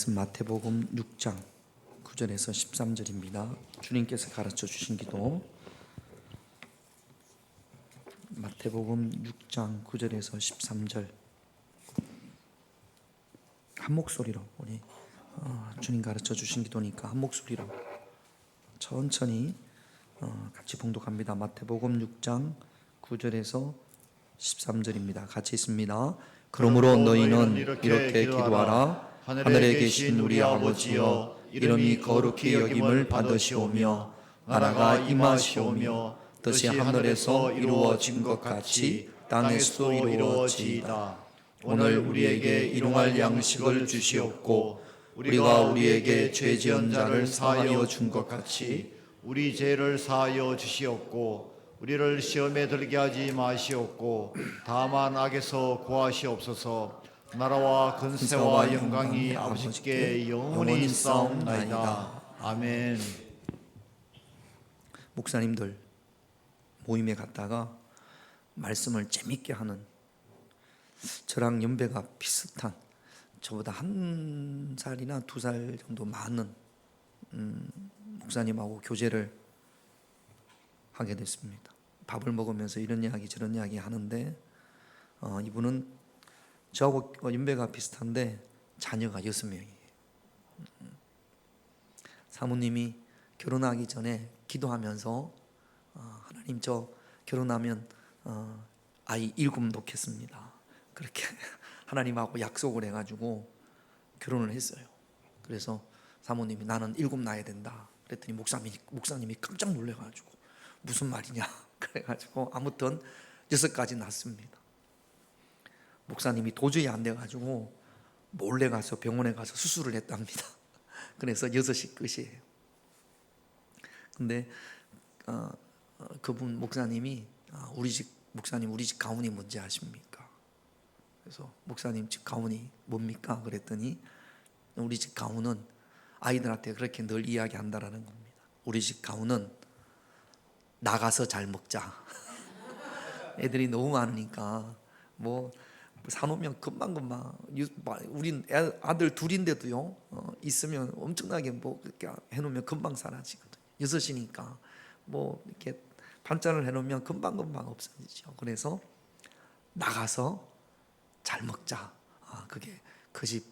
말씀 마태복음 6장 9절에서 13절입니다. 주님께서 가르쳐 주신 기도 마태복음 6장 9절에서 13절 한 목소리로 우리 주님 가르쳐 주신 기도니까 한 목소리로 천천히 같이 봉독합니다. 마태복음 6장 9절에서 13절입니다. 같이 있습니다. 그러므로 너희는 이렇게 기도하라. 하늘에 계신 우리 아버지여, 이름이 거룩히 여김을 받으시오며 나라가 임하시오며 뜻이 하늘에서 이루어진 것 같이 땅에서도 이루어지이다. 오늘 우리에게 일용할 양식을 주시옵고 우리가 우리에게 죄 지은 자를 사하여 준 것 같이 우리 죄를 사하여 주시옵고 우리를 시험에 들게 하지 마시옵고 다만 악에서 구하시옵소서. 나라와 근세와 영광이 아버지께 영원히 있사옵나이다. 아멘. 목사님들 모임에 갔다가 말씀을 재밌게 하는 저랑 연배가 비슷한 저보다 한 살이나 두 살 정도 많은 목사님하고 교제를 하게 됐습니다. 밥을 먹으면서 이런 이야기 저런 이야기 하는데 이분은 저하고 연배가 비슷한데 자녀가 6명이에요. 사모님이 결혼하기 전에 기도하면서 하나님 저 결혼하면 아이 7 놓겠습니다. 그렇게 하나님하고 약속을 해가지고 결혼을 했어요. 그래서 사모님이 나는 7 낳아야 된다 그랬더니 목사님이 깜짝 놀래가지고 무슨 말이냐 그래가지고 아무튼 6까지 낳습니다. 목사님이 도저히 안 돼가지고 몰래 가서 병원에 가서 수술을 했답니다. 그래서 6이 끝이에요. 근데 그분 목사님이 우리 집 가훈이 뭔지 아십니까? 그래서 목사님 집 가훈이 뭡니까? 그랬더니 우리 집 가훈은 아이들한테 그렇게 늘 이야기한다라는 겁니다. 우리 집 가훈은 나가서 잘 먹자. 애들이 너무 많으니까 뭐 사놓으면 금방 우린 아들 둘인데도요 있으면 엄청나게 뭐 그렇게 해놓으면 금방 사라지거든요. 6이니까 뭐 이렇게 반찬을 해놓으면 금방 없어지죠. 그래서 나가서 잘 먹자. 그게 그 집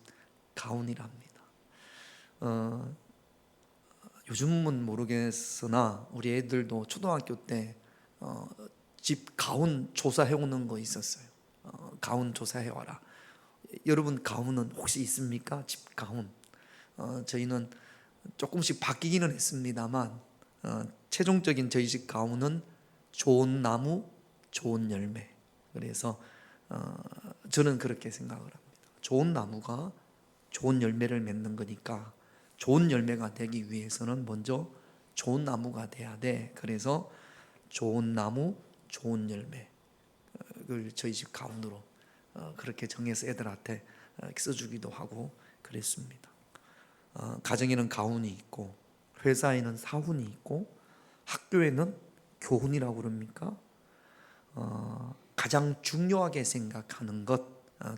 가훈이랍니다. 요즘은 모르겠으나 우리 애들도 초등학교 때 집 가훈 조사해오는 거 있었어요. 가훈 조사해와라. 여러분 가훈은 혹시 있습니까? 집 가훈. 저희는 조금씩 바뀌기는 했습니다만 최종적인 저희 집 가훈은 좋은 나무, 좋은 열매. 그래서 저는 그렇게 생각을 합니다. 좋은 나무가 좋은 열매를 맺는 거니까 좋은 열매가 되기 위해서는 먼저 좋은 나무가 돼야 돼. 그래서 좋은 나무, 좋은 열매를 저희 집 가훈으로 그렇게 정해서 애들한테 써주기도 하고 그랬습니다. 가정에는 가훈이 있고 회사에는 사훈이 있고 학교에는 교훈이라고 그럽니까? 가장 중요하게 생각하는 것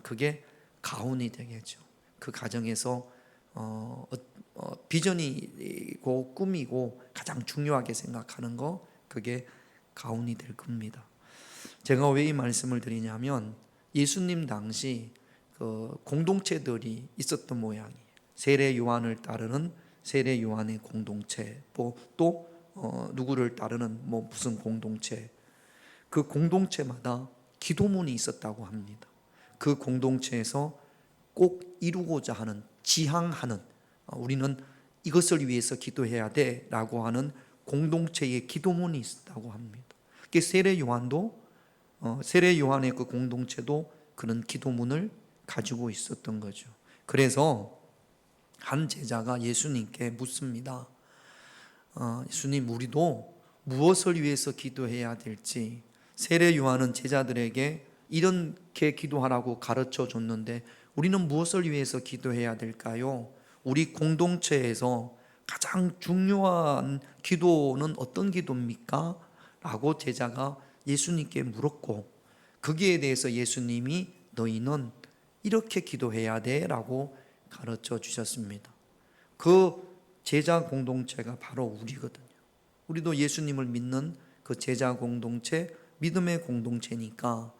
그게 가훈이 되겠죠. 그 가정에서 비전이고 꿈이고 가장 중요하게 생각하는 거 그게 가훈이 될 겁니다. 제가 왜 이 말씀을 드리냐면 예수님 당시 그 공동체들이 있었던 모양이에요. 세례 요한을 따르는 세례 요한의 공동체, 또 누구를 따르는 뭐 무슨 공동체, 그 공동체마다 기도문이 있었다고 합니다. 그 공동체에서 꼭 이루고자 하는 지향하는 우리는 이것을 위해서 기도해야 돼라고 하는 공동체의 기도문이 있었다고 합니다. 세례 요한의 그 공동체도 그런 기도문을 가지고 있었던 거죠. 그래서 한 제자가 예수님께 묻습니다. 예수님, 우리도 무엇을 위해서 기도해야 될지. 세례 요한은 제자들에게 이렇게 기도하라고 가르쳐 줬는데 우리는 무엇을 위해서 기도해야 될까요? 우리 공동체에서 가장 중요한 기도는 어떤 기도입니까? 라고 제자가 예수님께 물었고 거기에 대해서 예수님이 너희는 이렇게 기도해야 돼 라고 가르쳐 주셨습니다. 그 제자 공동체가 바로 우리거든요. 우리도 예수님을 믿는 그 제자 공동체, 믿음의 공동체니까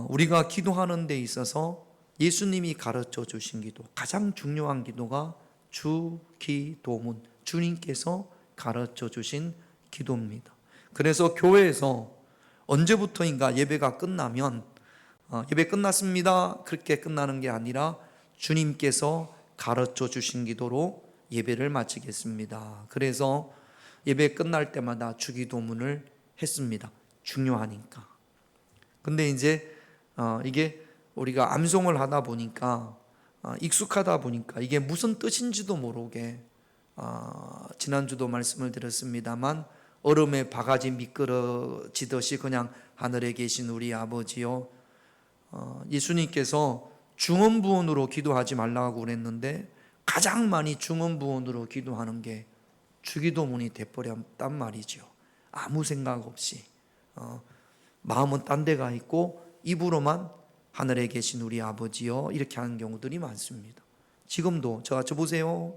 우리가 기도하는 데 있어서 예수님이 가르쳐 주신 기도, 가장 중요한 기도가 주기도문, 주님께서 가르쳐 주신 기도입니다. 그래서 교회에서 언제부터인가 예배가 끝나면 예배 끝났습니다 그렇게 끝나는 게 아니라 주님께서 가르쳐 주신 기도로 예배를 마치겠습니다. 그래서 예배 끝날 때마다 주기도문을 했습니다. 중요하니까. 근데 이제 이게 우리가 암송을 하다 보니까 익숙하다 보니까 이게 무슨 뜻인지도 모르게 지난주도 말씀을 드렸습니다만 얼음에 바가지 미끄러지듯이 그냥 하늘에 계신 우리 아버지요, 예수님께서 중언부언으로 기도하지 말라고 그랬는데 가장 많이 중언부언으로 기도하는 게 주기도문이 돼버렸단 말이죠. 아무 생각 없이 마음은 딴 데가 있고 입으로만 하늘에 계신 우리 아버지요 이렇게 하는 경우들이 많습니다. 지금도 저 보세요.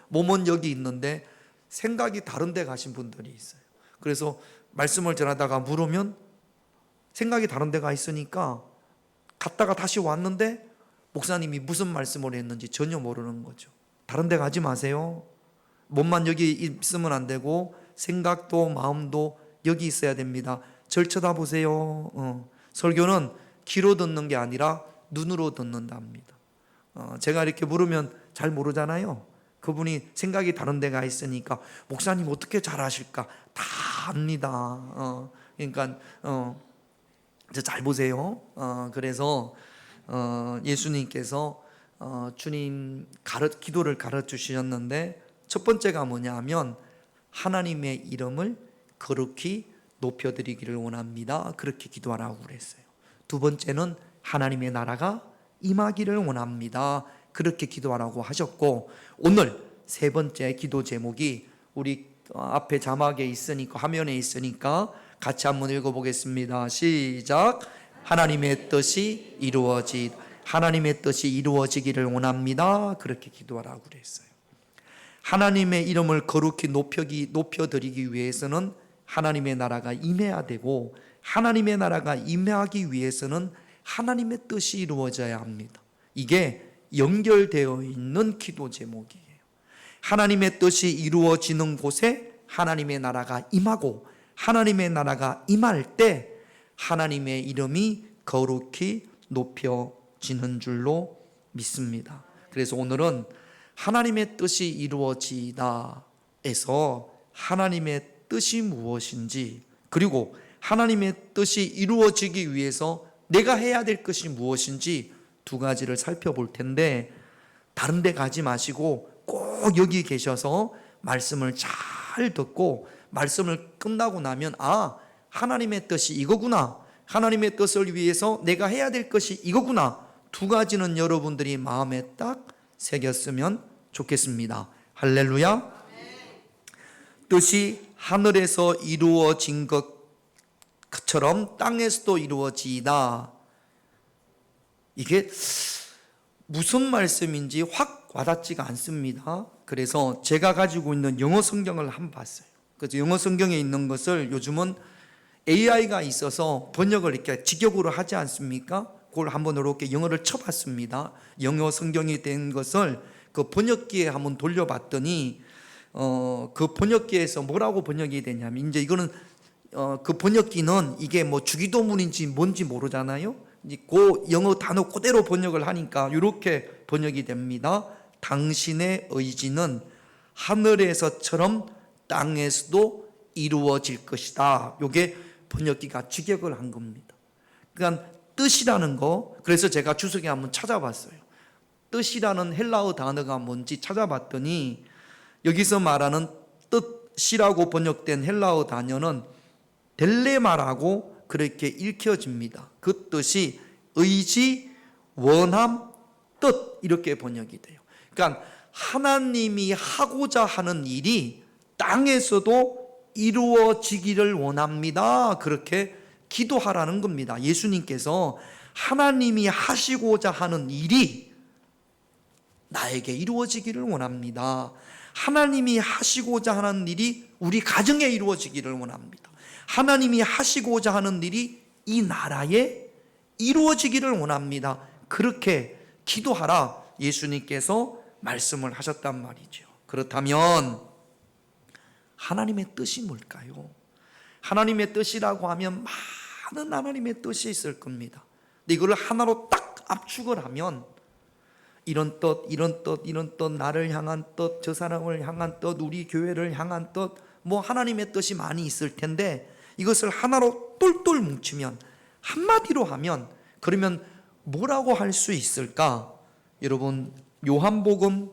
몸은 여기 있는데 생각이 다른 데 가신 분들이 있어요. 그래서 말씀을 전하다가 물으면 생각이 다른 데가 있으니까 갔다가 다시 왔는데 목사님이 무슨 말씀을 했는지 전혀 모르는 거죠. 다른 데 가지 마세요. 몸만 여기 있으면 안 되고 생각도 마음도 여기 있어야 됩니다. 절 쳐다보세요. 설교는 귀로 듣는 게 아니라 눈으로 듣는답니다. 제가 이렇게 물으면 잘 모르잖아요. 그분이 생각이 다른 데가 있으니까 목사님 어떻게 잘 아실까? 다 압니다. 그러니까 잘 보세요. 그래서 예수님께서 주님 기도를 가르쳐 주셨는데 첫 번째가 뭐냐면 하나님의 이름을 거룩히 높여드리기를 원합니다. 그렇게 기도하라고 그랬어요. 두 번째는 하나님의 나라가 임하기를 원합니다. 그렇게 기도하라고 하셨고, 오늘 세 번째 기도 제목이 우리 앞에 자막에 있으니까, 화면에 있으니까 같이 한번 읽어보겠습니다. 시작. 하나님의 뜻이 하나님의 뜻이 이루어지기를 원합니다. 그렇게 기도하라고 그랬어요. 하나님의 이름을 거룩히 높여드리기 위해서는 하나님의 나라가 임해야 되고, 하나님의 나라가 임하기 위해서는 하나님의 뜻이 이루어져야 합니다. 이게 연결되어 있는 기도 제목이에요. 하나님의 뜻이 이루어지는 곳에 하나님의 나라가 임하고, 하나님의 나라가 임할 때 하나님의 이름이 거룩히 높여지는 줄로 믿습니다. 그래서 오늘은 하나님의 뜻이 이루어지다에서 하나님의 뜻이 무엇인지, 그리고 하나님의 뜻이 이루어지기 위해서 내가 해야 될 것이 무엇인지 두 가지를 살펴볼 텐데, 다른 데 가지 마시고 꼭 여기 계셔서 말씀을 잘 듣고 말씀을 끝나고 나면 하나님의 뜻이 이거구나, 하나님의 뜻을 위해서 내가 해야 될 것이 이거구나, 두 가지는 여러분들이 마음에 딱 새겼으면 좋겠습니다. 할렐루야. 뜻이 하늘에서 이루어진 것처럼 땅에서도 이루어지이다. 이게 무슨 말씀인지 확 와닿지가 않습니다. 그래서 제가 가지고 있는 영어 성경을 한번 봤어요. 그래서 영어 성경에 있는 것을 요즘은 AI가 있어서 번역을 이렇게 직역으로 하지 않습니까? 그걸 한번 이렇게 영어를 쳐봤습니다. 영어 성경이 된 것을 그 번역기에 한번 돌려봤더니 그 번역기에서 뭐라고 번역이 되냐면, 이제 이거는 그 번역기는 이게 뭐 주기도문인지 뭔지 모르잖아요. 이제 그 영어 단어 그대로 번역을 하니까 이렇게 번역이 됩니다. 당신의 의지는 하늘에서처럼 땅에서도 이루어질 것이다. 이게 번역기가 직역을 한 겁니다. 그러니까 뜻이라는 거, 그래서 제가 주석에 한번 찾아봤어요. 뜻이라는 헬라어 단어가 뭔지 찾아봤더니 여기서 말하는 뜻이라고 번역된 헬라어 단어는 델레마라고 그렇게 읽혀집니다. 그 뜻이 의지, 원함, 뜻 이렇게 번역이 돼요. 그러니까 하나님이 하고자 하는 일이 땅에서도 이루어지기를 원합니다. 그렇게 기도하라는 겁니다. 예수님께서 하나님이 하시고자 하는 일이 나에게 이루어지기를 원합니다. 하나님이 하시고자 하는 일이 우리 가정에 이루어지기를 원합니다. 하나님이 하시고자 하는 일이 이 나라에 이루어지기를 원합니다. 그렇게 기도하라 예수님께서 말씀을 하셨단 말이죠. 그렇다면 하나님의 뜻이 뭘까요? 하나님의 뜻이라고 하면 많은 하나님의 뜻이 있을 겁니다. 근데 이걸 하나로 딱 압축을 하면 이런 뜻, 이런 뜻, 이런 뜻, 나를 향한 뜻, 저 사람을 향한 뜻, 우리 교회를 향한 뜻, 뭐 하나님의 뜻이 많이 있을 텐데 이것을 하나로 똘똘 뭉치면, 한마디로 하면, 그러면 뭐라고 할 수 있을까? 여러분, 요한복음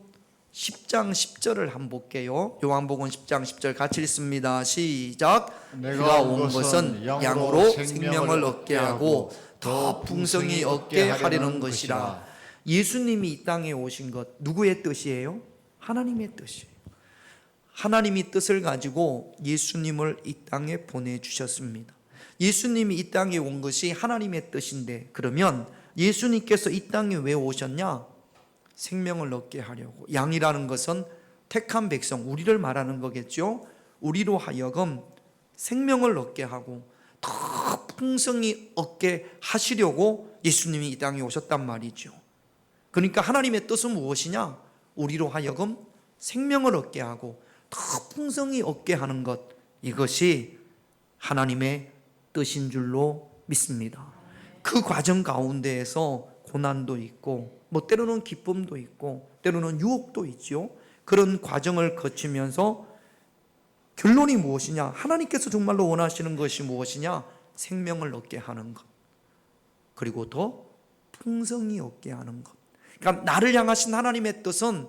10장 10절을 한번 볼게요. 요한복음 10장 10절 같이 읽습니다. 시작. 내가 온 것은 양으로 생명을 얻게 하고 더 풍성히 얻게 하려는 것이라. 예수님이 이 땅에 오신 것 누구의 뜻이에요? 하나님의 뜻이에요. 하나님이 뜻을 가지고 예수님을 이 땅에 보내주셨습니다. 예수님이 이 땅에 온 것이 하나님의 뜻인데, 그러면 예수님께서 이 땅에 왜 오셨냐? 생명을 얻게 하려고. 양이라는 것은 택한 백성, 우리를 말하는 거겠죠. 우리로 하여금 생명을 얻게 하고 더 풍성히 얻게 하시려고 예수님이 이 땅에 오셨단 말이죠. 그러니까 하나님의 뜻은 무엇이냐? 우리로 하여금 생명을 얻게 하고 더 풍성히 얻게 하는 것, 이것이 하나님의 뜻인 줄로 믿습니다. 그 과정 가운데에서 고난도 있고, 뭐 때로는 기쁨도 있고, 때로는 유혹도 있죠. 그런 과정을 거치면서 결론이 무엇이냐? 하나님께서 정말로 원하시는 것이 무엇이냐? 생명을 얻게 하는 것, 그리고 더 풍성히 얻게 하는 것. 그러니까 나를 향하신 하나님의 뜻은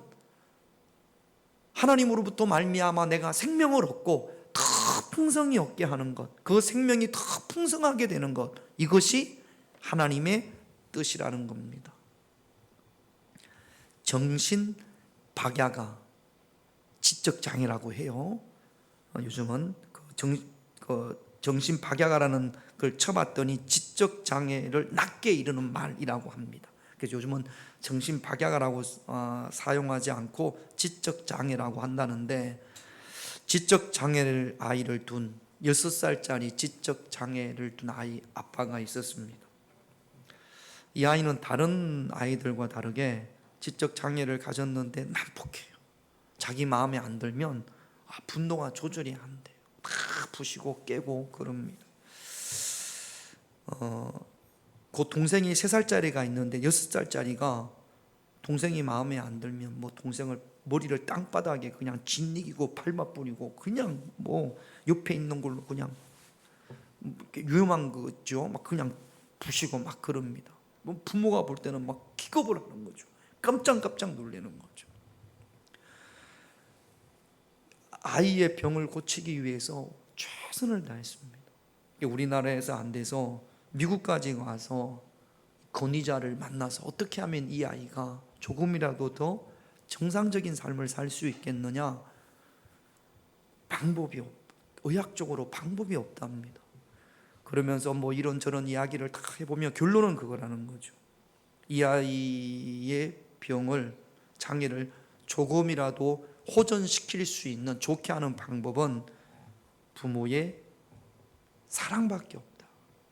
하나님으로부터 말미암아 내가 생명을 얻고 더 풍성히 얻게 하는 것, 그 생명이 더 풍성하게 되는 것, 이것이 하나님의 뜻이라는 겁니다. 정신박야가 지적장애라고 해요. 요즘은 정신박야가라는 걸 쳐봤더니 지적장애를 낮게 이르는 말이라고 합니다. 그래서 요즘은 정신박야가라고 사용하지 않고 지적장애라고 한다는데, 지적장애를 아이를 둔 6살짜리 지적장애를 둔 아빠가 있었습니다. 이 아이는 다른 아이들과 다르게 지적장애를 가졌는데 난폭해요. 자기 마음에 안 들면 분노가 조절이 안 돼요. 막 부시고 깨고 그럽니다. 그 동생이 3살짜리가 있는데 6살짜리가 동생이 마음에 안 들면 뭐 동생을 머리를 땅바닥에 그냥 짓이기고 밟아 뿌리고 그냥 뭐 옆에 있는 걸로 그냥 위험한 거죠. 막 그냥 부시고 막 그럽니다. 뭐 부모가 볼 때는 막 기겁을 하는 거죠. 깜짝깜짝 놀라는 거죠. 아이의 병을 고치기 위해서 최선을 다했습니다. 우리나라에서 안 돼서 미국까지 가서 권위자를 만나서 어떻게 하면 이 아이가 조금이라도 더 정상적인 삶을 살 수 있겠느냐, 의학적으로 방법이 없답니다. 그러면서 뭐 이런저런 이야기를 다 해보면 결론은 그거라는 거죠. 이 아이의 병을, 장애를 조금이라도 호전시킬 수 있는, 좋게 하는 방법은 부모의 사랑밖에 없다.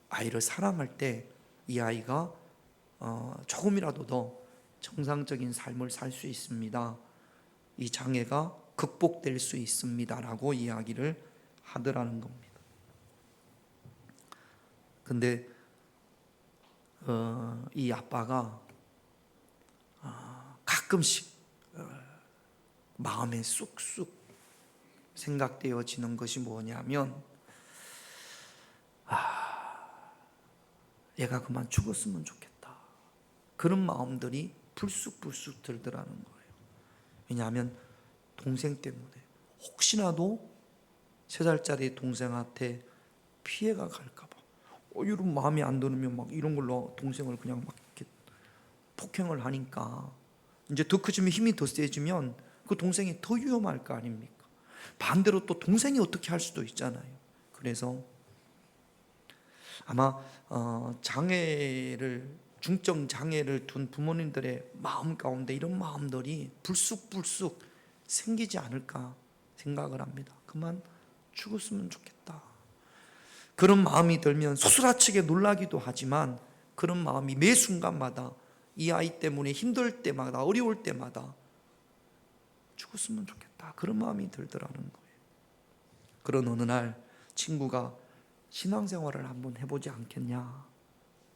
아이를 사랑할 때 이 아이가 조금이라도 더 정상적인 삶을 살 수 있습니다. 이 장애가 극복될 수 있습니다라고 이야기를 하더라는 겁니다. 근데 이 아빠가 가끔씩 마음에 쑥쑥 생각되어지는 것이 뭐냐면, 얘가 그만 죽었으면 좋겠다, 그런 마음들이 불쑥불쑥 들더라는 거예요. 왜냐하면 동생 때문에 혹시라도 3살짜리 동생한테 피해가 갈까봐, 이런 마음이 안 들으면 막 이런 걸로 동생을 그냥 막 이렇게 폭행을 하니까, 이제 더 커지면 힘이 더 세지면 그 동생이 더 위험할 거 아닙니까? 반대로 또 동생이 어떻게 할 수도 있잖아요. 그래서 아마 장애를 중증 장애를 둔 부모님들의 마음 가운데 이런 마음들이 불쑥불쑥 생기지 않을까 생각을 합니다. 그만 죽었으면 좋겠다. 그런 마음이 들면 소스라치게 놀라기도 하지만 그런 마음이 매 순간마다 이 아이 때문에 힘들 때마다 어려울 때마다 죽었으면 좋겠다. 그런 마음이 들더라는 거예요. 그런 어느 날 친구가 신앙생활을 한번 해보지 않겠냐,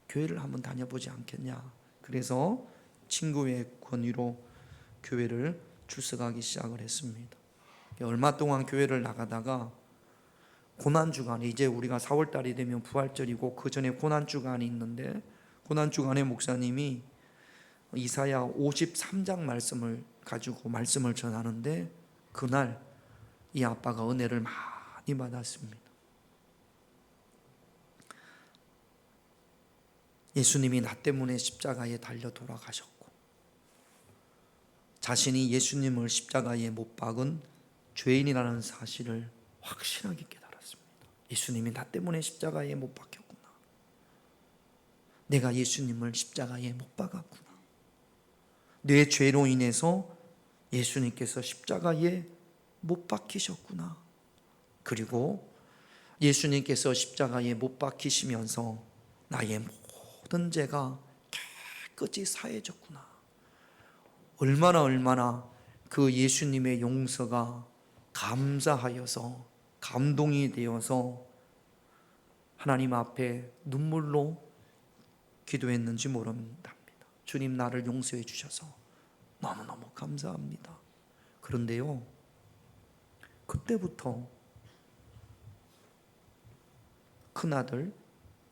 교회를 한번 다녀보지 않겠냐. 그래서 친구의 권유로 교회를 출석하기 시작을 했습니다. 얼마 동안 교회를 나가다가 고난주간에, 이제 우리가 4월달이 되면 부활절이고 그 전에 고난주간이 있는데, 고난주간에 목사님이 이사야 53장 말씀을 가지고 말씀을 전하는데, 그날 이 아빠가 은혜를 많이 받았습니다. 예수님이 나 때문에 십자가에 달려 돌아가셨고, 자신이 예수님을 십자가에 못 박은 죄인이라는 사실을 확실하게 깨달았습니다. 예수님이 나 때문에 십자가에 못 박혔구나. 내가 예수님을 십자가에 못 박았구나. 내 죄로 인해서 예수님께서 십자가에 못 박히셨구나. 그리고 예수님께서 십자가에 못 박히시면서 나의 모든 죄가 깨끗이 사해졌구나. 얼마나 그 예수님의 용서가 감사하여서 감동이 되어서 하나님 앞에 눈물로 기도했는지 모릅니다. 주님, 나를 용서해 주셔서 너무너무 감사합니다. 그런데요, 그때부터 큰아들,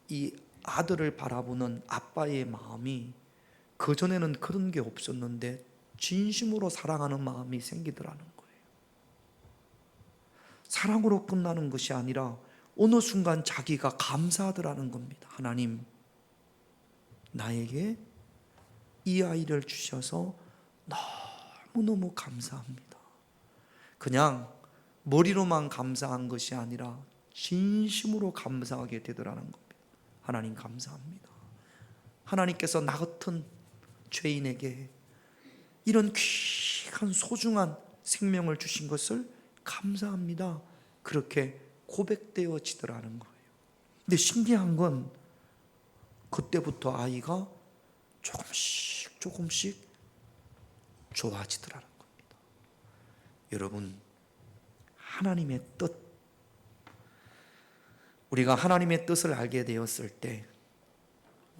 이 아들을 바라보는 아빠의 마음이, 그전에는 그런 게 없었는데 진심으로 사랑하는 마음이 생기더라는 거예요. 사랑으로 끝나는 것이 아니라 어느 순간 자기가 감사하더라는 겁니다. 하나님, 나에게 이 아이를 주셔서 너무너무 감사합니다. 그냥 머리로만 감사한 것이 아니라 진심으로 감사하게 되더라는 겁니다. 하나님 감사합니다. 하나님께서 나 같은 죄인에게 이런 귀한 소중한 생명을 주신 것을 감사합니다. 그렇게 고백되어지더라는 거예요. 근데 신기한 건 그때부터 아이가 조금씩 좋아지더라는 겁니다. 여러분, 하나님의 뜻, 우리가 하나님의 뜻을 알게 되었을 때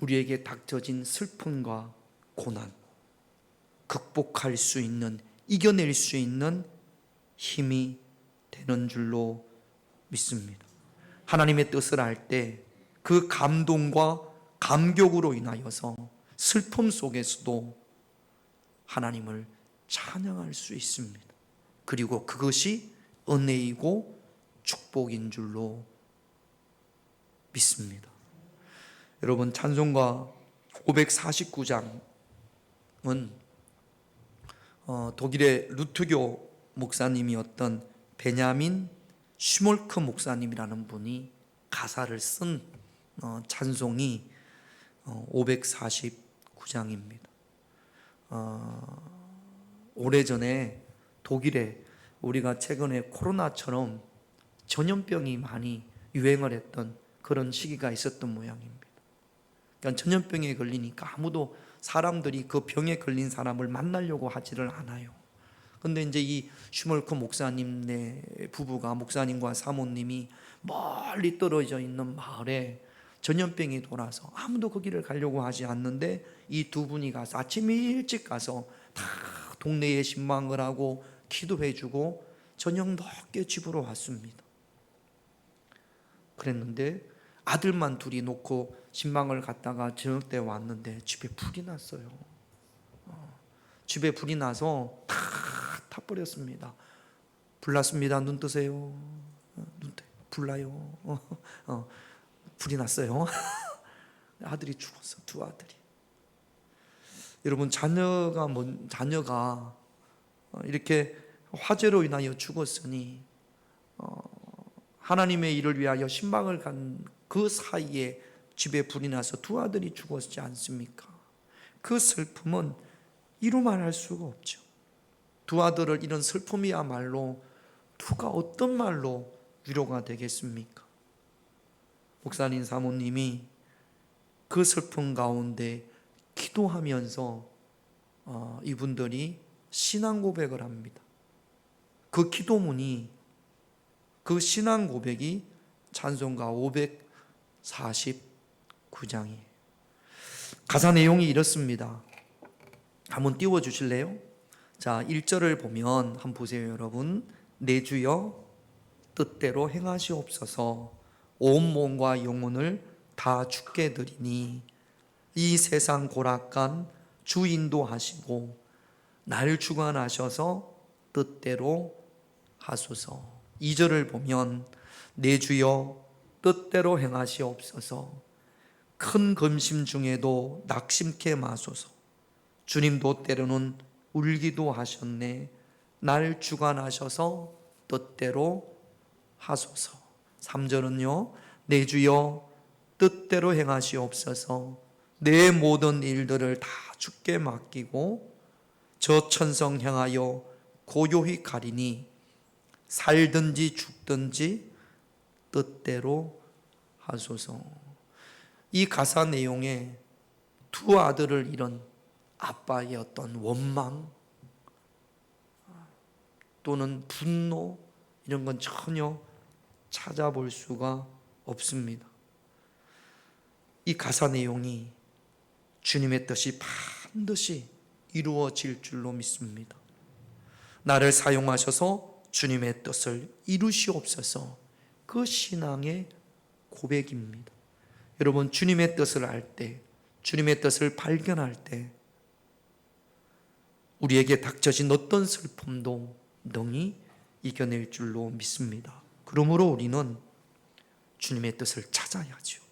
우리에게 닥쳐진 슬픔과 고난, 극복할 수 있는, 이겨낼 수 있는 힘이 되는 줄로 믿습니다. 하나님의 뜻을 알 때 그 감동과 감격으로 인하여서 슬픔 속에서도 하나님을 찬양할 수 있습니다. 그리고 그것이 은혜이고 축복인 줄로 믿습니다. 여러분, 찬송가 549장은 독일의 루트교 목사님이었던 베냐민 슈몰크 목사님이라는 분이 가사를 쓴 찬송이 549장입니다. 오래전에 독일에, 우리가 최근에 코로나처럼 전염병이 많이 유행을 했던 그런 시기가 있었던 모양입니다. 그러니까 전염병에 걸리니까 아무도, 사람들이 그 병에 걸린 사람을 만나려고 하지를 않아요. 근데 이제 이 슈몰크 목사님네 부부가, 목사님과 사모님이 멀리 떨어져 있는 마을에 전염병이 돌아서 아무도 거기를 가려고 하지 않는데 이 두 분이 가서 아침 일찍 가서 다 동네에 신방을 하고 기도해주고 저녁 늦게 집으로 왔습니다. 그랬는데 아들만 둘이 놓고 신방을 갔다가 저녁 때 왔는데 집에 불이 났어요. 집에 불이 나서 다 타버렸습니다. 불 났습니다. 눈 뜨세요. 불 나요. 불이 났어요. 아들이 죽었어. 두 아들이. 여러분, 자녀가 이렇게 화재로 인하여 죽었으니 하나님의 일을 위하여 신방을 간 그 사이에 집에 불이 나서 두 아들이 죽었지 않습니까? 그 슬픔은 이루 말할 수가 없죠. 두 아들을 잃은 슬픔이야말로 누가 어떤 말로 위로가 되겠습니까? 목사님 사모님이 그 슬픔 가운데 기도하면서 이분들이 신앙 고백을 합니다. 그 기도문이, 그 신앙 고백이 찬송가 549장이에요. 가사 내용이 이렇습니다. 한번 띄워주실래요? 자, 1절을 보면 한번 보세요, 여러분. 내 주여 뜻대로 행하시옵소서. 온 몸과 영혼을 다 주께 드리니 이 세상 고락간 주 인도하시고 날 주관하셔서 뜻대로 하소서. 2절을 보면 내 주여 뜻대로 행하시옵소서. 큰 금심 중에도 낙심케 마소서. 주님도 때로는 울기도 하셨네. 날 주관하셔서 뜻대로 하소서. 3절은요, 내 주여 뜻대로 행하시옵소서. 내 모든 일들을 다 주께 맡기고 저 천성 향하여 고요히 가리니 살든지 죽든지 뜻대로 하소서. 이 가사 내용에 두 아들을 잃은 아빠의 어떤 원망 또는 분노 이런 건 전혀 찾아볼 수가 없습니다. 이 가사 내용이 주님의 뜻이 반드시 이루어질 줄로 믿습니다. 나를 사용하셔서 주님의 뜻을 이루시옵소서. 그 신앙의 고백입니다. 여러분, 주님의 뜻을 알 때, 주님의 뜻을 발견할 때 우리에게 닥쳐진 어떤 슬픔도 능히 이겨낼 줄로 믿습니다. 그러므로 우리는 주님의 뜻을 찾아야죠.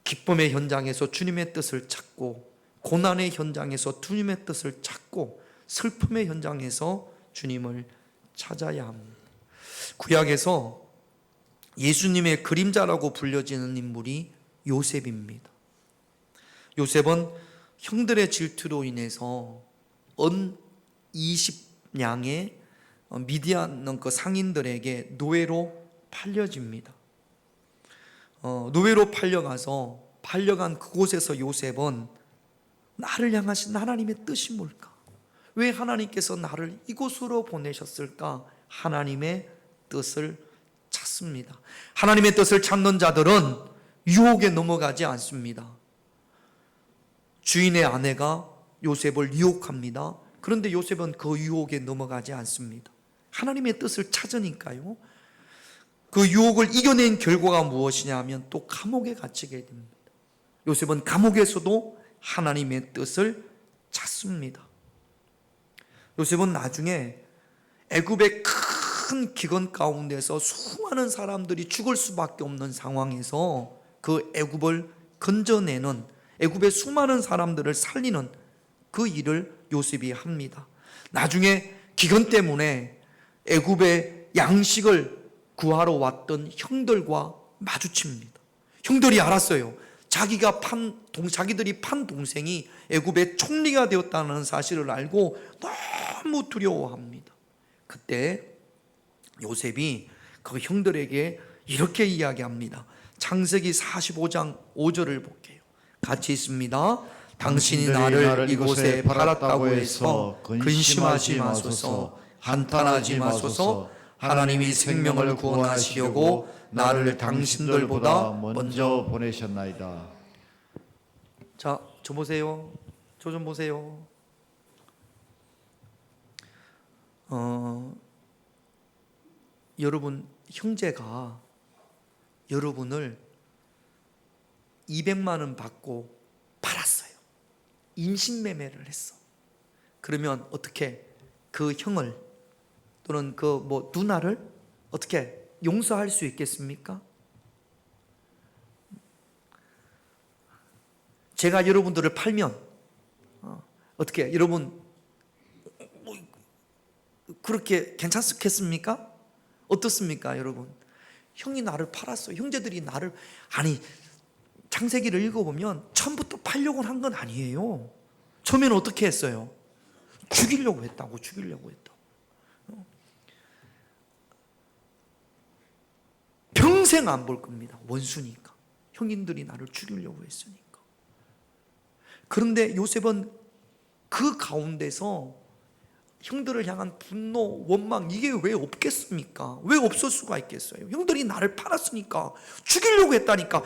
기쁨의 현장에서 주님의 뜻을 찾고, 고난의 현장에서 주님의 뜻을 찾고, 슬픔의 현장에서 주님을 찾아야 합니다. 구약에서 예수님의 그림자라고 불려지는 인물이 요셉입니다. 요셉은 형들의 질투로 인해서 언 20냥의 미디안 그 상인들에게 노예로 팔려집니다. 노예로 팔려간 그곳에서 요셉은 나를 향하신 하나님의 뜻이 뭘까? 왜 하나님께서 나를 이곳으로 보내셨을까? 하나님의 뜻을 찾습니다. 하나님의 뜻을 찾는 자들은 유혹에 넘어가지 않습니다. 주인의 아내가 요셉을 유혹합니다. 그런데 요셉은 그 유혹에 넘어가지 않습니다. 하나님의 뜻을 찾으니까요. 그 유혹을 이겨낸 결과가 무엇이냐 하면 또 감옥에 갇히게 됩니다. 요셉은 감옥에서도 하나님의 뜻을 찾습니다. 요셉은 나중에 애굽의 큰 기근 가운데서 수많은 사람들이 죽을 수밖에 없는 상황에서 그 애굽을 건져내는, 애굽의 수많은 사람들을 살리는 그 일을 요셉이 합니다. 나중에 기근 때문에 애굽의 양식을 구하러 왔던 형들과 마주칩니다. 형들이 알았어요. 자기들이 판 동생이 애굽의 총리가 되었다는 사실을 알고 너무 두려워합니다. 그때 요셉이 그 형들에게 이렇게 이야기합니다. 창세기 45장 5절을 볼게요. 같이 있습니다. 당신이 나를 이곳에 팔았다고 해서 근심하지 마소서, 한탄하지 마소서. 하나님이 생명을 구원하시려고 나를 당신들보다 먼저 보내셨나이다. 자, 저 보세요. 저 좀 보세요. 여러분, 형제가 여러분을 200만 원 받고 팔았어요. 인신매매를 했어. 그러면 어떻게 그 형을 또는 그 누나를 어떻게 용서할 수 있겠습니까? 제가 여러분들을 팔면 어떻게 여러분 그렇게 괜찮겠습니까? 어떻습니까, 여러분? 형이 나를 팔았어. 형제들이 나를, 아니 창세기를 읽어보면 처음부터 팔려고 한 건 아니에요. 처음에는 어떻게 했어요? 죽이려고 했다고. 평생 안 볼 겁니다. 원수니까. 형님들이 나를 죽이려고 했으니까. 그런데 요셉은 그 가운데서 형들을 향한 분노, 원망, 이게 왜 없겠습니까? 왜 없을 수가 있겠어요? 형들이 나를 팔았으니까, 죽이려고 했다니까.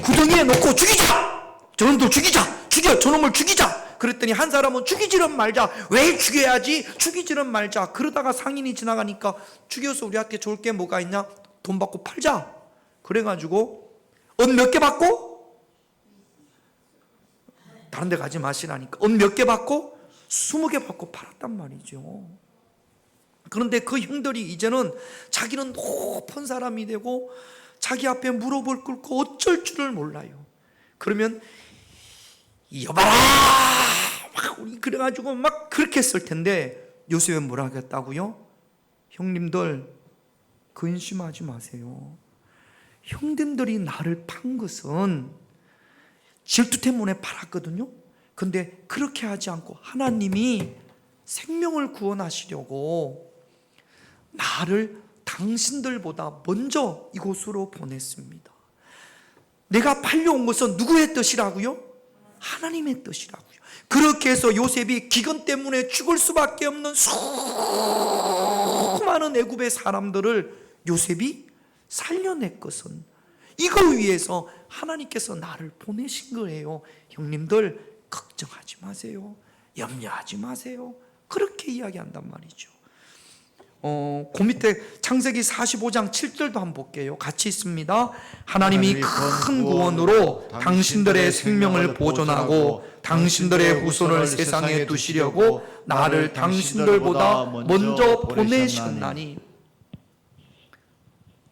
구덩이에 넣고 죽이자! 저놈들 죽이자! 저놈을 죽이자! 그랬더니 한 사람은 죽이지는 말자. 왜 죽여야지? 죽이지는 말자. 그러다가 상인이 지나가니까 죽여서 우리한테 좋을 게 뭐가 있냐? 돈 받고 팔자. 그래가지고 언 몇 개 받고? 다른 데 가지 마시라니까. 언 몇 개 받고? 20개 받고 팔았단 말이죠. 그런데 그 형들이 이제는 자기는 높은 사람이 되고 자기 앞에 무릎을 꿇고 어쩔 줄을 몰라요. 그러면 여봐라! 그래가지고 막 그렇게 했을 텐데 요셉은 뭐라 하겠다고요? 형님들 근심하지 마세요. 형님들이 나를 판 것은 질투 때문에 팔았거든요. 근데 그렇게 하지 않고 하나님이 생명을 구원하시려고 나를 당신들보다 먼저 이곳으로 보냈습니다. 내가 팔려온 것은 누구의 뜻이라고요? 하나님의 뜻이라고요. 그렇게 해서 요셉이 기근 때문에 죽을 수밖에 없는 수많은 애굽의 사람들을 요셉이 살려낼 것은 이걸 위해서 하나님께서 나를 보내신 거예요. 형님들 걱정하지 마세요. 염려하지 마세요. 그렇게 이야기한단 말이죠. 그 밑에 창세기 45장 7절도 한번 볼게요. 같이 있습니다. 하나님이 큰 구원으로 당신들의 생명을 보존하고 당신들의 후손을 세상에 두시려고 나를 당신들보다 먼저 보내셨나니.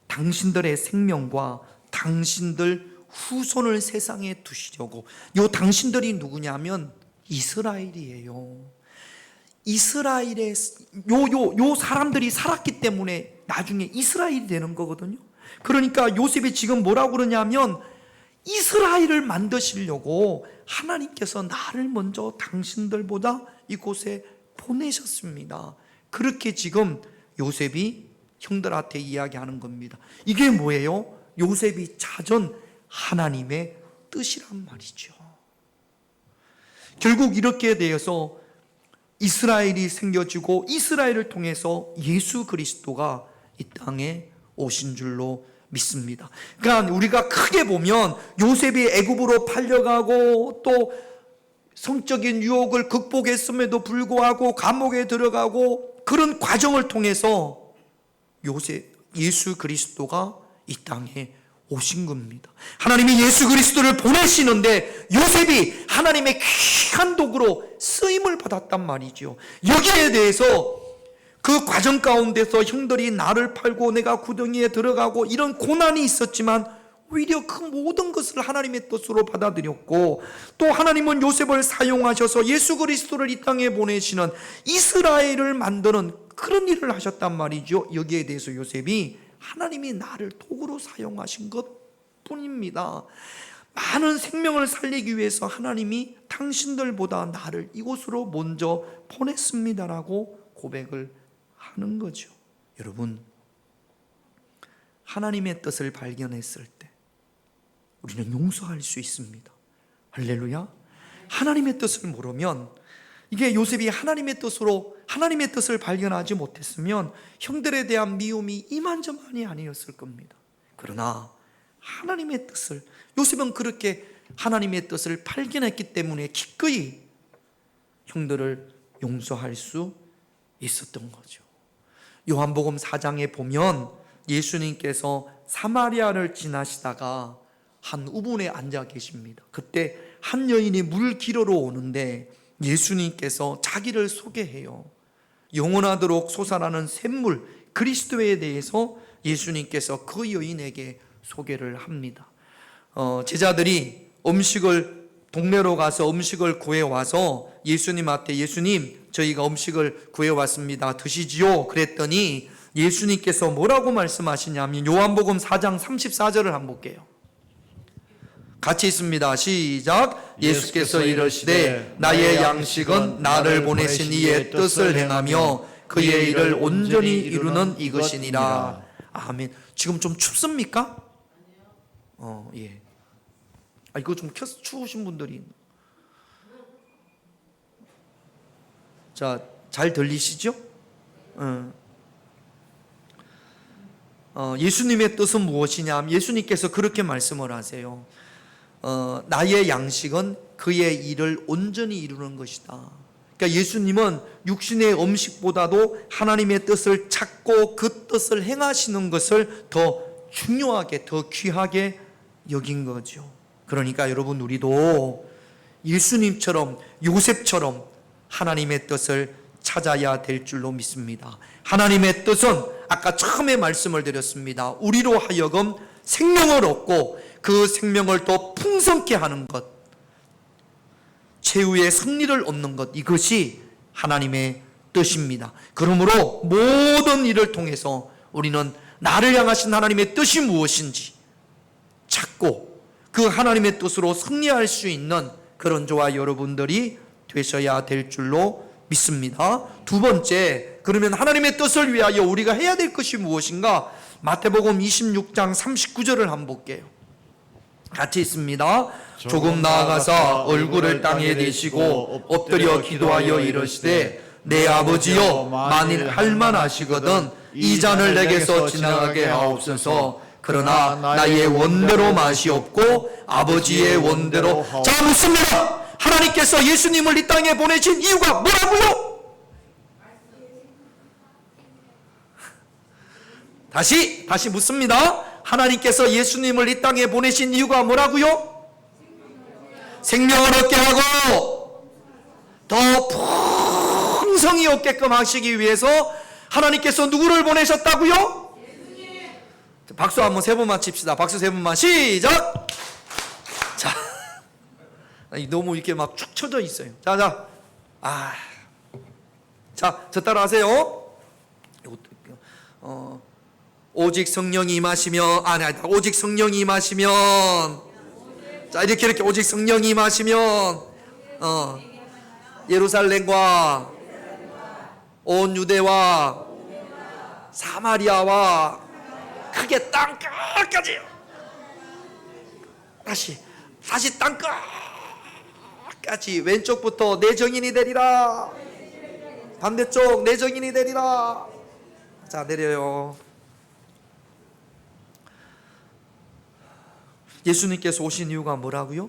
당신들의 생명과 당신들 후손을 세상에 두시려고. 요 당신들이 누구냐면 이스라엘이에요. 이스라엘의 요 사람들이 살았기 때문에 나중에 이스라엘이 되는 거거든요. 그러니까 요셉이 지금 뭐라고 그러냐면 이스라엘을 만드시려고 하나님께서 나를 먼저 당신들보다 이곳에 보내셨습니다. 그렇게 지금 요셉이 형들한테 이야기하는 겁니다. 이게 뭐예요? 요셉이 찾은 하나님의 뜻이란 말이죠. 결국 이렇게 되어서 이스라엘이 생겨지고 이스라엘을 통해서 예수 그리스도가 이 땅에 오신 줄로 믿습니다. 그러니까 우리가 크게 보면 요셉이 애굽으로 팔려가고 또 성적인 유혹을 극복했음에도 불구하고 감옥에 들어가고 그런 과정을 통해서 예수 그리스도가 이 땅에 오신 겁니다. 하나님이 예수 그리스도를 보내시는데 요셉이 하나님의 귀한 도구로 쓰임을 받았단 말이죠. 여기에 대해서 그 과정 가운데서 형들이 나를 팔고 내가 구덩이에 들어가고 이런 고난이 있었지만 오히려 그 모든 것을 하나님의 뜻으로 받아들였고 또 하나님은 요셉을 사용하셔서 예수 그리스도를 이 땅에 보내시는 이스라엘을 만드는 그런 일을 하셨단 말이죠. 여기에 대해서 요셉이 하나님이 나를 도구로 사용하신 것 뿐입니다. 많은 생명을 살리기 위해서 하나님이 당신들보다 나를 이곳으로 먼저 보냈습니다라고 고백을 하는 거죠. 여러분, 하나님의 뜻을 발견했을 때 우리는 용서할 수 있습니다. 할렐루야. 하나님의 뜻을 모르면 이게 요셉이 하나님의 뜻을 발견하지 못했으면 형들에 대한 미움이 이만저만이 아니었을 겁니다. 그러나 하나님의 뜻을, 요셉은 그렇게 하나님의 뜻을 발견했기 때문에 기꺼이 형들을 용서할 수 있었던 거죠. 요한복음 4장에 보면 예수님께서 사마리아를 지나시다가 한 우물에 앉아 계십니다. 그때 한 여인이 물 기르러 오는데 예수님께서 자기를 소개해요. 영원하도록 솟아나는 샘물 그리스도에 대해서 예수님께서 그 여인에게 소개를 합니다. 제자들이 동네로 가서 음식을 구해와서 예수님한테 예수님 저희가 음식을 구해왔습니다. 드시지요? 그랬더니 예수님께서 뭐라고 말씀하시냐면 요한복음 4장 34절을 한번 볼게요. 같이 있습니다. 시작. 예수께서 이르시되 나의 양식은 나를 보내신 이의 뜻을 행하며 그의 일을 온전히 이루는 이것이니라. 아멘. 지금 좀 춥습니까? 예. 이거 좀 켜서 추우신 분들이. 자, 잘 들리시죠? 예수님의 뜻은 무엇이냐? 예수님께서 그렇게 말씀을 하세요. 나의 양식은 그의 일을 온전히 이루는 것이다. 그러니까 예수님은 육신의 음식보다도 하나님의 뜻을 찾고 그 뜻을 행하시는 것을 더 중요하게, 더 귀하게 여긴 거죠. 그러니까 여러분, 우리도 예수님처럼, 요셉처럼 하나님의 뜻을 찾아야 될 줄로 믿습니다. 하나님의 뜻은 아까 처음에 말씀을 드렸습니다. 우리로 하여금 생명을 얻고 그 생명을 더 풍성케 하는 것, 최후의 승리를 얻는 것, 이것이 하나님의 뜻입니다. 그러므로 모든 일을 통해서 우리는 나를 향하신 하나님의 뜻이 무엇인지 찾고 그 하나님의 뜻으로 승리할 수 있는 그런 저와 여러분들이 되셔야 될 줄로 믿습니다. 두 번째, 그러면 하나님의 뜻을 위하여 우리가 해야 될 것이 무엇인가? 마태복음 26장 39절을 한번 볼게요. 같이 있습니다. 조금 나아가서 얼굴을 땅에 대시고 엎드려 기도하여 이르시되 내 아버지여, 만일 할만하시거든 이 잔을 내게서 지나가게 하옵소서. 그러나 나의 원대로 맛이 없고 아버지의 원대로. 자, 묻습니다. 하나님께서 예수님을 이 땅에 보내신 이유가 뭐라고요? 다시 묻습니다. 하나님께서 예수님을 이 땅에 보내신 이유가 뭐라고요? 생명을 얻게 하고 더 풍성히 얻게끔 하시기 위해서 하나님께서 누구를 보내셨다고요? 박수 한번 세 번만 칩시다. 박수 세 번만. 시작. 자, 너무 이렇게 막 축 처져 있어요. 저 따라 하세요. 오직 성령이 임하시면, 오직 성령이 임하시면, 자, 이렇게 오직 성령이 임하시면, 예루살렘과 온 유대와 사마리아와 크게 땅 끝까지, 다시 땅 끝까지, 왼쪽부터 내 정인이 되리라, 반대쪽 내 정인이 되리라. 자, 내려요. 예수님께서 오신 이유가 뭐라고요?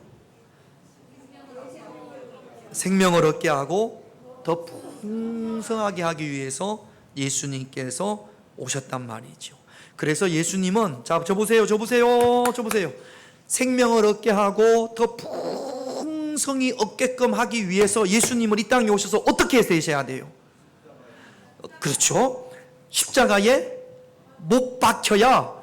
생명을 얻게 하고 더 풍성하게 하기 위해서 예수님께서 오셨단 말이죠. 그래서 예수님은, 자, 저 보세요. 생명을 얻게 하고 더 풍성히 얻게끔 하기 위해서 예수님을 이 땅에 오셔서 어떻게 되셔야 돼요? 그렇죠. 십자가에 못 박혀야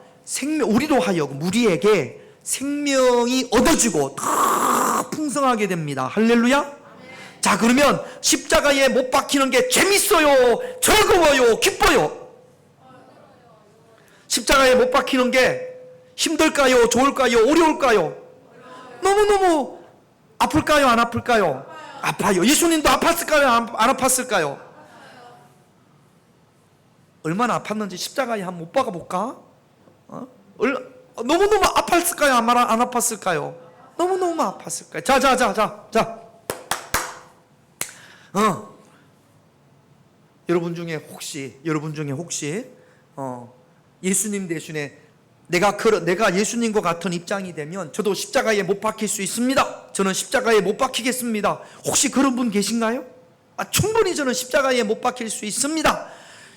우리로 하여금, 우리에게 생명이 얻어지고 더 풍성하게 됩니다. 할렐루야. 자, 그러면 십자가에 못 박히는 게 재밌어요? 즐거워요? 기뻐요? 십자가에 못 박히는 게 힘들까요? 좋을까요? 어려울까요? 너무너무 아플까요? 안 아플까요? 아파요. 예수님도 아팠을까요? 안 아팠을까요? 얼마나 아팠는지 십자가에 한번 못 박아볼까? 너무너무 아팠을까요? 안 아팠을까요? 너무너무 아팠을까요? 자. 여러분 중에 혹시 예수님 대신에 내가 예수님과 같은 입장이 되면 저도 십자가에 못 박힐 수 있습니다. 저는 십자가에 못 박히겠습니다. 혹시 그런 분 계신가요? 충분히 저는 십자가에 못 박힐 수 있습니다.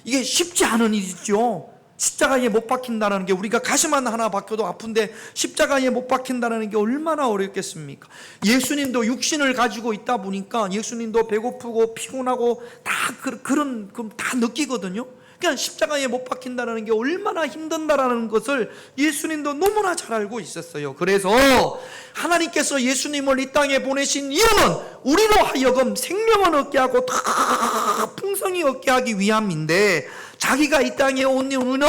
이게 쉽지 않은 일이죠. 십자가에 못 박힌다는 게, 우리가 가시만 하나 박혀도 아픈데 십자가에 못 박힌다는 게 얼마나 어렵겠습니까? 예수님도 육신을 가지고 있다 보니까 예수님도 배고프고 피곤하고 다 다 느끼거든요. 그러니까 십자가에 못 박힌다는 게 얼마나 힘든다라는 것을 예수님도 너무나 잘 알고 있었어요. 그래서 하나님께서 예수님을 이 땅에 보내신 이유는 우리로 하여금 생명을 얻게 하고 다 풍성히 얻게 하기 위함인데, 자기가 이 땅에 온 이유는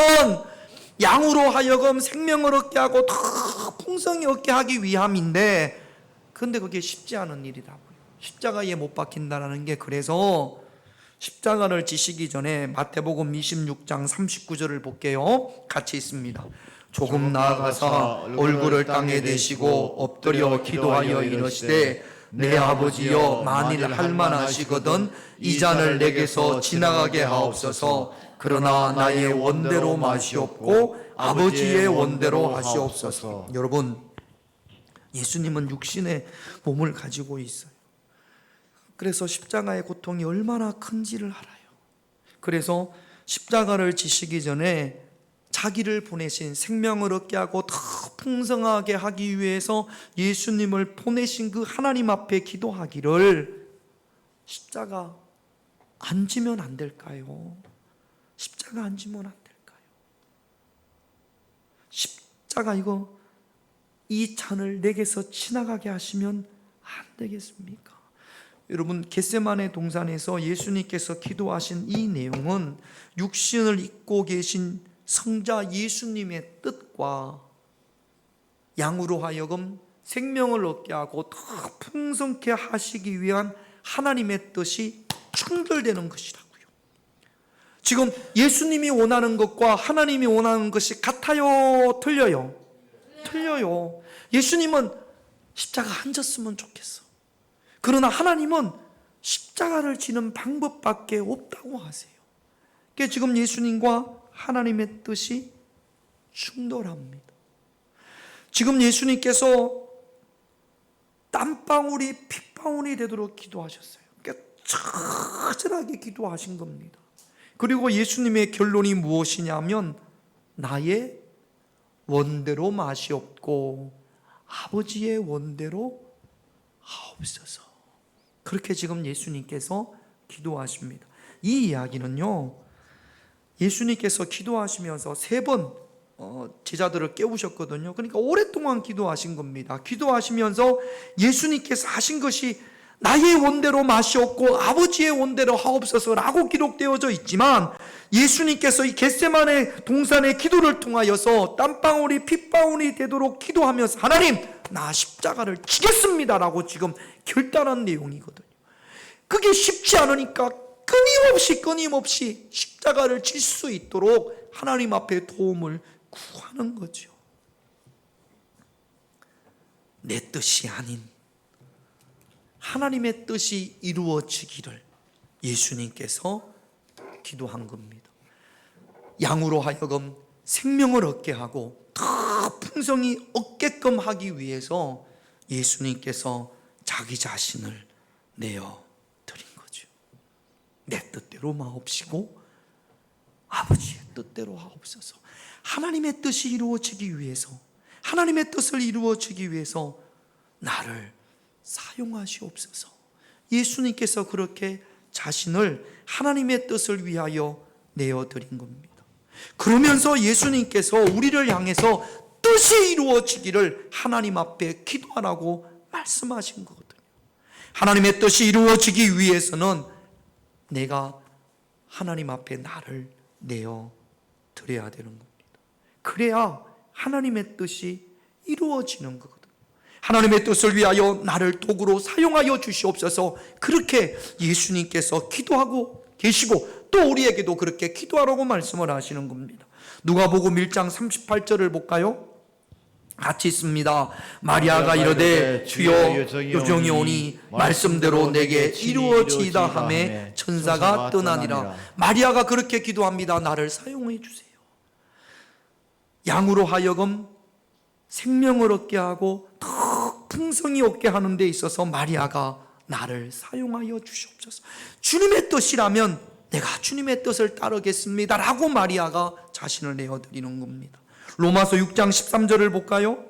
양으로 하여금 생명을 얻게 하고 다 풍성히 얻게 하기 위함인데, 근데 그게 쉽지 않은 일이라고요. 십자가에 못 박힌다는 게. 그래서 십자가를 지시기 전에 마태복음 26장 39절을 볼게요. 같이 있습니다. 조금 나아가사 얼굴을 땅에 대시고 엎드려 기도하여 이르시되, 내 아버지여, 만일 할만하시거든 이 잔을 내게서 지나가게 하옵소서. 그러나 나의 원대로 마시옵고 아버지의 원대로 하시옵소서. 여러분, 예수님은 육신의 몸을 가지고 있어요. 그래서 십자가의 고통이 얼마나 큰지를 알아요. 그래서 십자가를 지시기 전에 자기를 보내신, 생명을 얻게 하고 더 풍성하게 하기 위해서 예수님을 보내신 그 하나님 앞에 기도하기를, 십자가 안 지면 안 될까요? 십자가 안 지면 안 될까요? 십자가 이 잔을 내게서 지나가게 하시면 안 되겠습니까? 여러분, 겟세마네 동산에서 예수님께서 기도하신 이 내용은 육신을 입고 계신 성자 예수님의 뜻과 양으로 하여금 생명을 얻게 하고 더 풍성케 하시기 위한 하나님의 뜻이 충돌되는 것이라고요. 지금 예수님이 원하는 것과 하나님이 원하는 것이 같아요? 틀려요? 틀려요. 예수님은 십자가 안 졌으면 좋겠어. 그러나 하나님은 십자가를 지는 방법밖에 없다고 하세요. 그러니까 지금 예수님과 하나님의 뜻이 충돌합니다. 지금 예수님께서 땀방울이 핏방울이 되도록 기도하셨어요. 그러니까 처절하게 기도하신 겁니다. 그리고 예수님의 결론이 무엇이냐면, 나의 원대로 마시옵고 아버지의 원대로 하옵소서. 그렇게 지금 예수님께서 기도하십니다. 이 이야기는요, 예수님께서 기도하시면서 3번 제자들을 깨우셨거든요. 그러니까 오랫동안 기도하신 겁니다. 기도하시면서 예수님께서 하신 것이 나의 원대로 마시옵고 아버지의 원대로 하옵소서라고 기록되어져 있지만, 예수님께서 이 겟세마네 동산의 기도를 통하여서 땀방울이 핏방울이 되도록 기도하면서, 하나님, 나 십자가를 지겠습니다라고 지금 결단한 내용이거든요. 그게 쉽지 않으니까 끊임없이 십자가를 질 수 있도록 하나님 앞에 도움을 구하는 거죠. 내 뜻이 아닌 하나님의 뜻이 이루어지기를 예수님께서 기도한 겁니다. 양으로 하여금 생명을 얻게 하고 더 풍성히 얻게끔 하기 위해서 예수님께서 자기 자신을 내어 드린 거죠. 내 뜻대로 마옵시고 아버지의 뜻대로 하옵소서. 하나님의 뜻이 이루어지기 위해서, 하나님의 뜻을 이루어지기 위해서 나를 사용하시옵소서. 예수님께서 그렇게 자신을 하나님의 뜻을 위하여 내어드린 겁니다. 그러면서 예수님께서 우리를 향해서 뜻이 이루어지기를 하나님 앞에 기도하라고 말씀하신 거거든요. 하나님의 뜻이 이루어지기 위해서는 내가 하나님 앞에 나를 내어드려야 되는 겁니다. 그래야 하나님의 뜻이 이루어지는 거거든요. 하나님의 뜻을 위하여 나를 도구로 사용하여 주시옵소서. 그렇게 예수님께서 기도하고 계시고, 또 우리에게도 그렇게 기도하라고 말씀을 하시는 겁니다. 누가복음 1장 38절을 볼까요? 같이 있습니다. 마리아가 이르되, 주여, 요정이 오니 말씀대로 내게 이루어지이다 하매 천사가 떠나니라. 마리아가 그렇게 기도합니다. 나를 사용해 주세요. 양으로 하여금 생명을 얻게 하고 더 풍성히 얻게 하는 데 있어서 마리아가 나를 사용하여 주시옵소서. 주님의 뜻이라면 내가 주님의 뜻을 따르겠습니다 라고 마리아가 자신을 내어드리는 겁니다. 로마서 6장 13절을 볼까요?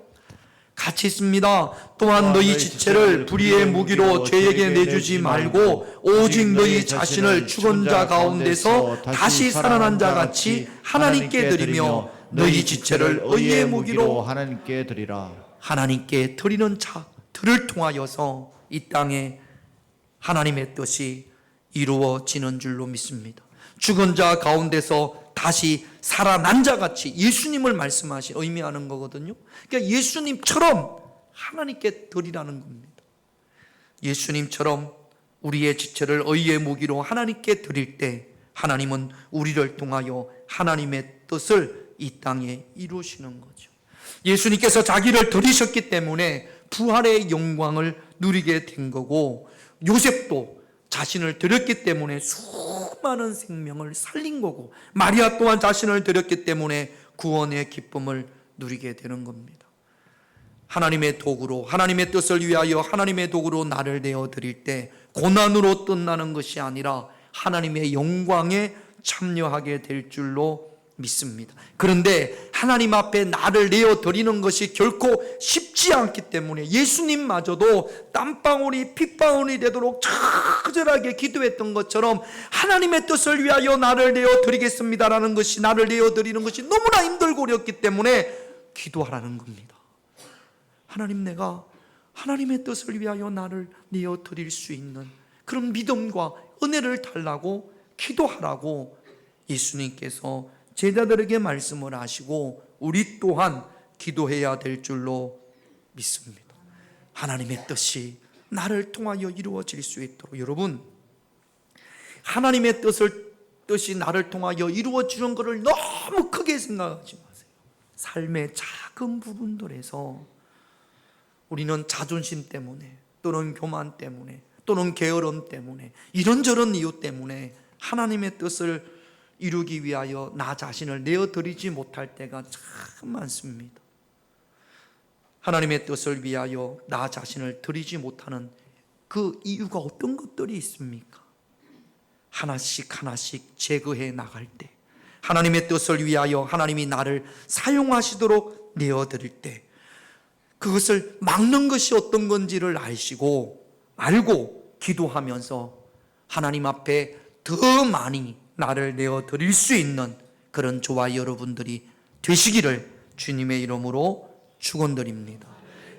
같이 있습니다. 또한 너희 지체를 불의의 무기로 죄에게 내주지 말고 오직 너희 자신을 죽은 자 가운데서 다시 살아난 자 같이 하나님께 드리며 너희 지체를 의의 무기로 하나님께 드리라. 하나님께 드리는 자들을 통하여서 이 땅에 하나님의 뜻이 이루어지는 줄로 믿습니다. 죽은 자 가운데서 다시 살아난 자 같이 예수님을 말씀하시 의미하는 거거든요. 그러니까 예수님처럼 하나님께 드리라는 겁니다. 예수님처럼 우리의 지체를 의의 무기로 하나님께 드릴 때 하나님은 우리를 통하여 하나님의 뜻을 이 땅에 이루시는 거죠. 예수님께서 자기를 드리셨기 때문에 부활의 영광을 누리게 된 거고, 요셉도 자신을 드렸기 때문에 수많은 생명을 살린 거고, 마리아 또한 자신을 드렸기 때문에 구원의 기쁨을 누리게 되는 겁니다. 하나님의 도구로, 하나님의 뜻을 위하여 하나님의 도구로 나를 내어 드릴 때 고난으로 끝나는 것이 아니라 하나님의 영광에 참여하게 될 줄로 믿습니다. 그런데 하나님 앞에 나를 내어 드리는 것이 결코 쉽지 않기 때문에 예수님마저도 땀방울이 핏방울이 되도록 처절하게 기도했던 것처럼 하나님의 뜻을 위하여 나를 내어 드리겠습니다라는 것이, 나를 내어 드리는 것이 너무나 힘들고 어렵기 때문에 기도하라는 겁니다. 하나님, 내가 하나님의 뜻을 위하여 나를 내어 드릴 수 있는 그런 믿음과 은혜를 달라고 기도하라고 예수님께서 제자들에게 말씀을 하시고 우리 또한 기도해야 될 줄로 믿습니다. 하나님의 뜻이 나를 통하여 이루어질 수 있도록, 여러분, 하나님의 뜻이 나를 통하여 이루어지는 것을 너무 크게 생각하지 마세요. 삶의 작은 부분들에서 우리는 자존심 때문에 또는 교만 때문에 또는 게으름 때문에 이런저런 이유 때문에 하나님의 뜻을 이루기 위하여 나 자신을 내어드리지 못할 때가 참 많습니다. 하나님의 뜻을 위하여 나 자신을 드리지 못하는 그 이유가 어떤 것들이 있습니까? 하나씩 하나씩 제거해 나갈 때, 하나님의 뜻을 위하여 하나님이 나를 사용하시도록 내어드릴 때 그것을 막는 것이 어떤 건지를 알고 기도하면서 하나님 앞에 더 많이 나를 내어드릴 수 있는 그런 저와 여러분들이 되시기를 주님의 이름으로 축원드립니다.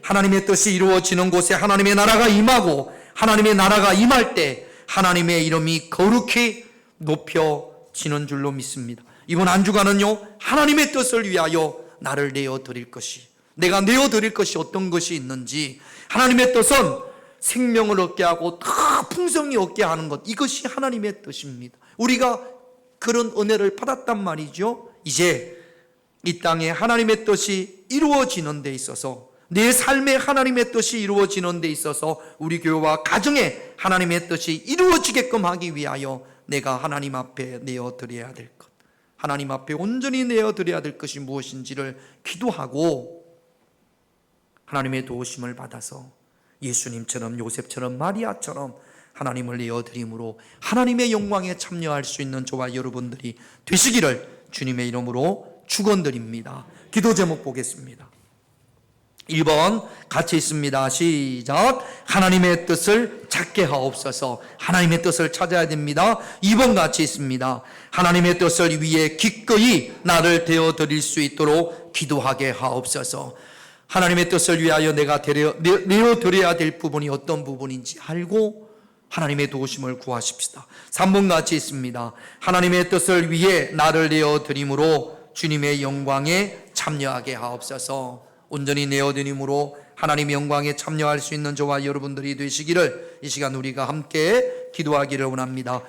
하나님의 뜻이 이루어지는 곳에 하나님의 나라가 임하고, 하나님의 나라가 임할 때 하나님의 이름이 거룩히 높여지는 줄로 믿습니다. 이번 한 주간은요, 하나님의 뜻을 위하여 나를 내어드릴 것이, 내가 내어드릴 것이 어떤 것이 있는지, 하나님의 뜻은 생명을 얻게 하고 더 풍성히 얻게 하는 것, 이것이 하나님의 뜻입니다. 우리가 그런 은혜를 받았단 말이죠. 이제 이 땅에 하나님의 뜻이 이루어지는 데 있어서, 내 삶에 하나님의 뜻이 이루어지는 데 있어서 우리 교회와 가정에 하나님의 뜻이 이루어지게끔 하기 위하여 내가 하나님 앞에 내어드려야 될 것, 하나님 앞에 온전히 내어드려야 될 것이 무엇인지를 기도하고 하나님의 도우심을 받아서 예수님처럼, 요셉처럼, 마리아처럼 하나님을 내어드림으로 하나님의 영광에 참여할 수 있는 저와 여러분들이 되시기를 주님의 이름으로 축원드립니다. 기도 제목 보겠습니다. 1번 같이 있습니다. 시작. 하나님의 뜻을 찾게 하옵소서. 하나님의 뜻을 찾아야 됩니다. 2번 같이 있습니다. 하나님의 뜻을 위해 기꺼이 나를 되어드릴 수 있도록 기도하게 하옵소서. 하나님의 뜻을 위하여 내가 내어드려야 될 부분이 어떤 부분인지 알고 하나님의 도우심을 구하십시다. 3번 같이 있습니다. 하나님의 뜻을 위해 나를 내어드림으로 주님의 영광에 참여하게 하옵소서. 온전히 내어드림으로 하나님의 영광에 참여할 수 있는 저와 여러분들이 되시기를 이 시간 우리가 함께 기도하기를 원합니다.